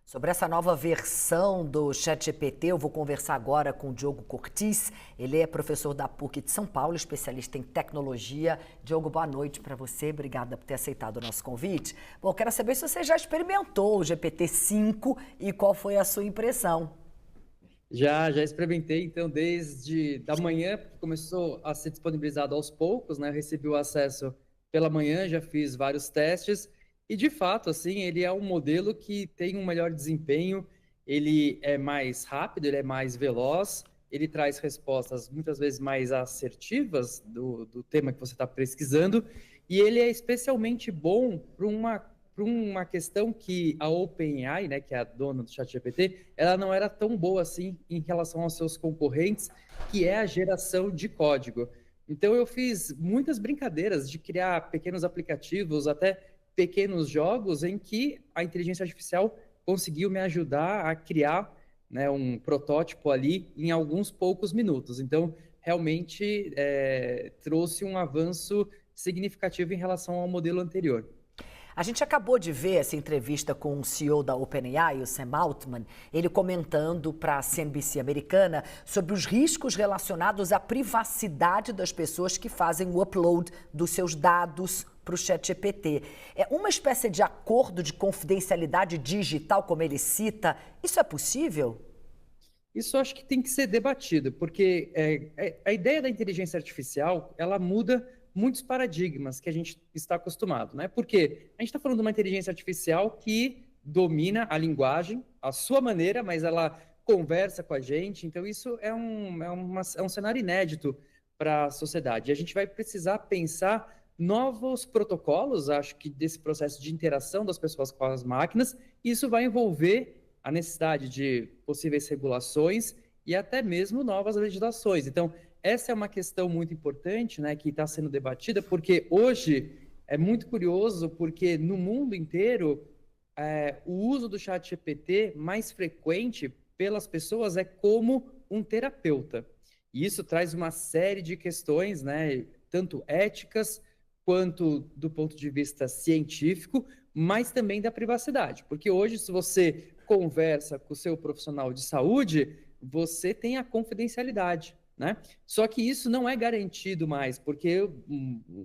Sobre essa nova versão do ChatGPT, eu vou conversar agora com o Diogo Cortis. Ele é professor da PUC de São Paulo, especialista em tecnologia. Diogo, boa noite para você. Obrigada por ter aceitado o nosso convite. Bom, quero saber se você já experimentou o GPT-5 e qual foi a sua impressão. Já experimentei, então, desde da manhã, porque começou a ser disponibilizado aos poucos, né? Eu recebi o acesso pela manhã, já fiz vários testes, e de fato, assim, ele é um modelo que tem um melhor desempenho, ele é mais rápido, ele é mais veloz, ele traz respostas muitas vezes mais assertivas do tema que você está pesquisando, e ele é especialmente bom para uma questão que a OpenAI, né, que é a dona do ChatGPT, ela não era tão boa assim em relação aos seus concorrentes, que é a geração de código. Então eu fiz muitas brincadeiras de criar pequenos aplicativos, até pequenos jogos em que a inteligência artificial conseguiu me ajudar a criar, né, um protótipo ali em alguns poucos minutos. Então realmente trouxe um avanço significativo em relação ao modelo anterior. A gente acabou de ver essa entrevista com o CEO da OpenAI, o Sam Altman, ele comentando para a CNBC americana sobre os riscos relacionados à privacidade das pessoas que fazem o upload dos seus dados para o ChatGPT. É uma espécie de acordo de confidencialidade digital, como ele cita. Isso é possível? Isso eu acho que tem que ser debatido, porque a ideia da inteligência artificial, ela muda muitos paradigmas que a gente está acostumado, né? Porque a gente está falando de uma inteligência artificial que domina a linguagem, à sua maneira, mas ela conversa com a gente, então isso é um cenário inédito para a sociedade. E a gente vai precisar pensar novos protocolos, acho que desse processo de interação das pessoas com as máquinas, e isso vai envolver a necessidade de possíveis regulações e até mesmo novas legislações. Então, essa é uma questão muito importante, né, que está sendo debatida, porque hoje é muito curioso, porque no mundo inteiro o uso do chat GPT mais frequente pelas pessoas é como um terapeuta. E isso traz uma série de questões, né, tanto éticas quanto do ponto de vista científico, mas também da privacidade. Porque hoje, se você conversa com o seu profissional de saúde, você tem a confidencialidade, né? Só que isso não é garantido mais, porque,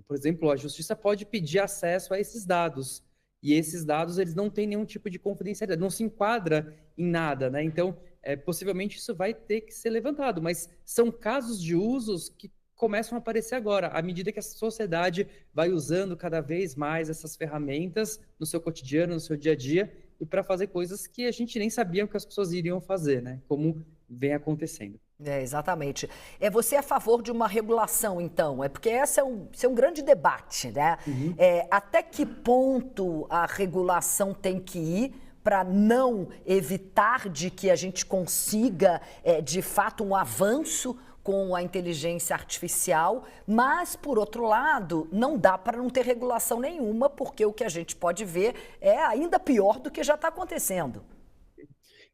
por exemplo, a justiça pode pedir acesso a esses dados, e esses dados eles não têm nenhum tipo de confidencialidade, não se enquadra em nada, né? Então, possivelmente isso vai ter que ser levantado, mas são casos de usos que começam a aparecer agora, à medida que a sociedade vai usando cada vez mais essas ferramentas no seu cotidiano, no seu dia a dia, e para fazer coisas que a gente nem sabia que as pessoas iriam fazer, né? Como vem acontecendo. Exatamente. Você é a favor de uma regulação, então? É porque esse é um grande debate, né? Uhum. Até que ponto a regulação tem que ir para não evitar de que a gente consiga, de fato, um avanço com a inteligência artificial, mas, por outro lado, não dá para não ter regulação nenhuma, porque o que a gente pode ver é ainda pior do que já está acontecendo.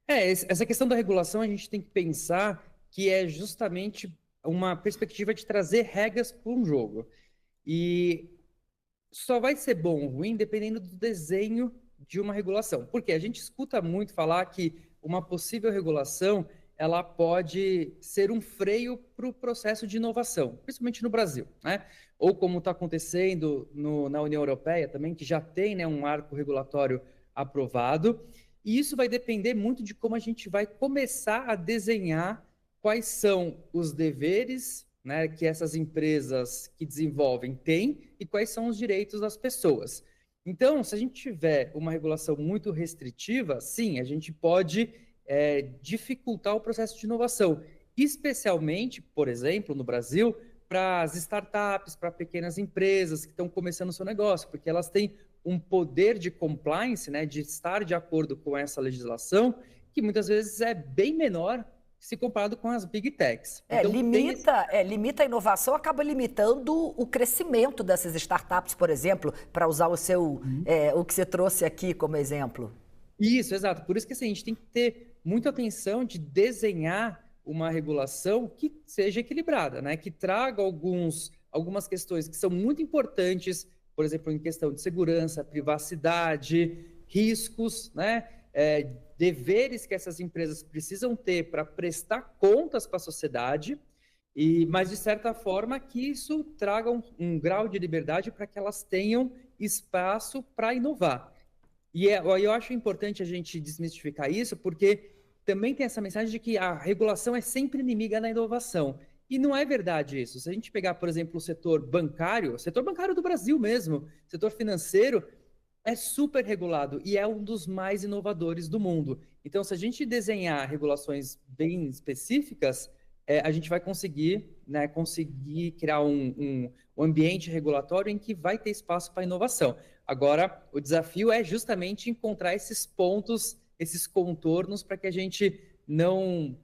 Essa questão da regulação a gente tem que pensar que é justamente uma perspectiva de trazer regras para um jogo. E só vai ser bom ou ruim dependendo do desenho de uma regulação. Porque a gente escuta muito falar que uma possível regulação ela pode ser um freio para o processo de inovação, principalmente no Brasil, né? Ou como está acontecendo na União Europeia também, que já tem, né, um marco regulatório aprovado. E isso vai depender muito de como a gente vai começar a desenhar quais são os deveres, né, que essas empresas que desenvolvem têm e quais são os direitos das pessoas. Então, se a gente tiver uma regulação muito restritiva, sim, a gente pode dificultar o processo de inovação, especialmente, por exemplo, no Brasil, para as startups, para pequenas empresas que estão começando o seu negócio, porque elas têm um poder de compliance, né, de estar de acordo com essa legislação, que muitas vezes é bem menor se comparado com as big techs. Então, Limita a inovação, acaba limitando o crescimento dessas startups, por exemplo, para usar o que você trouxe aqui como exemplo. Isso, exato. Por isso que assim, a gente tem que ter muita atenção de desenhar uma regulação que seja equilibrada, né? Que traga algumas questões que são muito importantes, por exemplo, em questão de segurança, privacidade, riscos, né? deveres que essas empresas precisam ter para prestar contas para a sociedade, mas de certa forma que isso traga um grau de liberdade para que elas tenham espaço para inovar. E eu acho importante a gente desmistificar isso, porque também tem essa mensagem de que a regulação é sempre inimiga da inovação. E não é verdade isso. Se a gente pegar, por exemplo, o setor bancário do Brasil mesmo, setor financeiro, é super regulado e é um dos mais inovadores do mundo. Então, se a gente desenhar regulações bem específicas, a gente vai conseguir criar um ambiente regulatório em que vai ter espaço para inovação. Agora, o desafio é justamente encontrar esses pontos, esses contornos, para que a gente não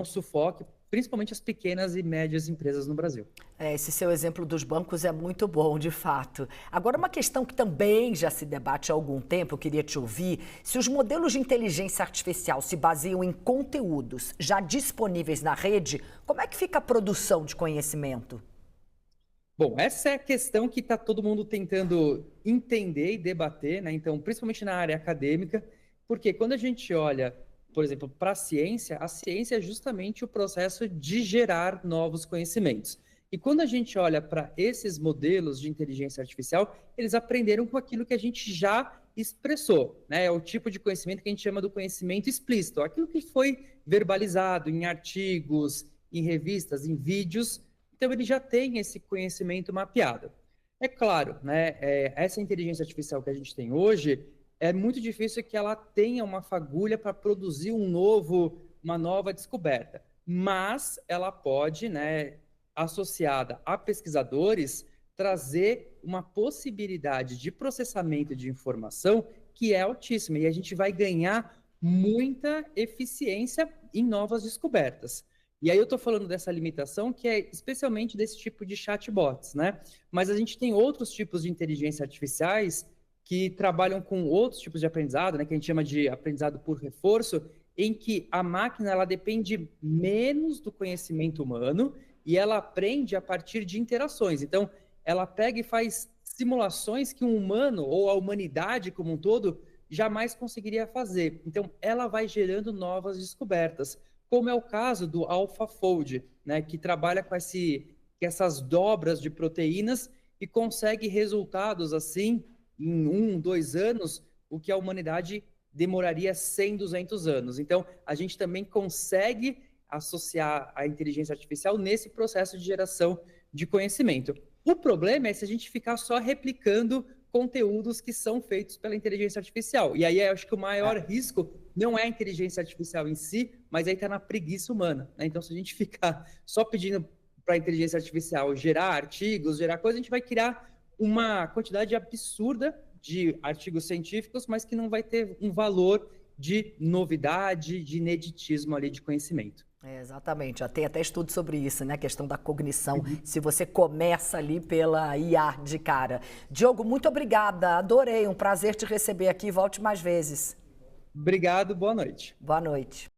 sufoque, principalmente as pequenas e médias empresas no Brasil. Esse seu exemplo dos bancos é muito bom, de fato. Agora, uma questão que também já se debate há algum tempo, eu queria te ouvir, se os modelos de inteligência artificial se baseiam em conteúdos já disponíveis na rede, como é que fica a produção de conhecimento? Bom, essa é a questão que está todo mundo tentando entender e debater, né? Então, principalmente na área acadêmica, porque quando a gente olha, por exemplo, para a ciência é justamente o processo de gerar novos conhecimentos. E quando a gente olha para esses modelos de inteligência artificial, eles aprenderam com aquilo que a gente já expressou, né? É o tipo de conhecimento que a gente chama do conhecimento explícito, aquilo que foi verbalizado em artigos, em revistas, em vídeos. Então, ele já tem esse conhecimento mapeado. É claro, né? Essa inteligência artificial que a gente tem hoje, é muito difícil que ela tenha uma fagulha para produzir uma nova descoberta. Mas ela pode, né, associada a pesquisadores, trazer uma possibilidade de processamento de informação que é altíssima. E a gente vai ganhar muita eficiência em novas descobertas. E aí eu estou falando dessa limitação que é especialmente desse tipo de chatbots, né? Mas a gente tem outros tipos de inteligência artificiais que trabalham com outros tipos de aprendizado, né? Que a gente chama de aprendizado por reforço, em que a máquina ela depende menos do conhecimento humano e ela aprende a partir de interações. Então, ela pega e faz simulações que um humano ou a humanidade como um todo jamais conseguiria fazer. Então, ela vai gerando novas descobertas, como é o caso do AlphaFold, né, que trabalha com essas dobras de proteínas e consegue resultados assim em 2 anos, o que a humanidade demoraria 100, 200 anos. Então, a gente também consegue associar a inteligência artificial nesse processo de geração de conhecimento. O problema é se a gente ficar só replicando conteúdos que são feitos pela inteligência artificial. E aí eu acho que o maior risco não é a inteligência artificial em si, mas aí está na preguiça humana, né? Então, se a gente ficar só pedindo para a inteligência artificial gerar artigos, gerar coisas, a gente vai criar uma quantidade absurda de artigos científicos, mas que não vai ter um valor de novidade, de ineditismo ali de conhecimento. Exatamente, já tem até estudo sobre isso, né? A questão da cognição, se você começa ali pela IA de cara. Diogo, muito obrigada, adorei, um prazer te receber aqui, volte mais vezes. Obrigado, boa noite. Boa noite.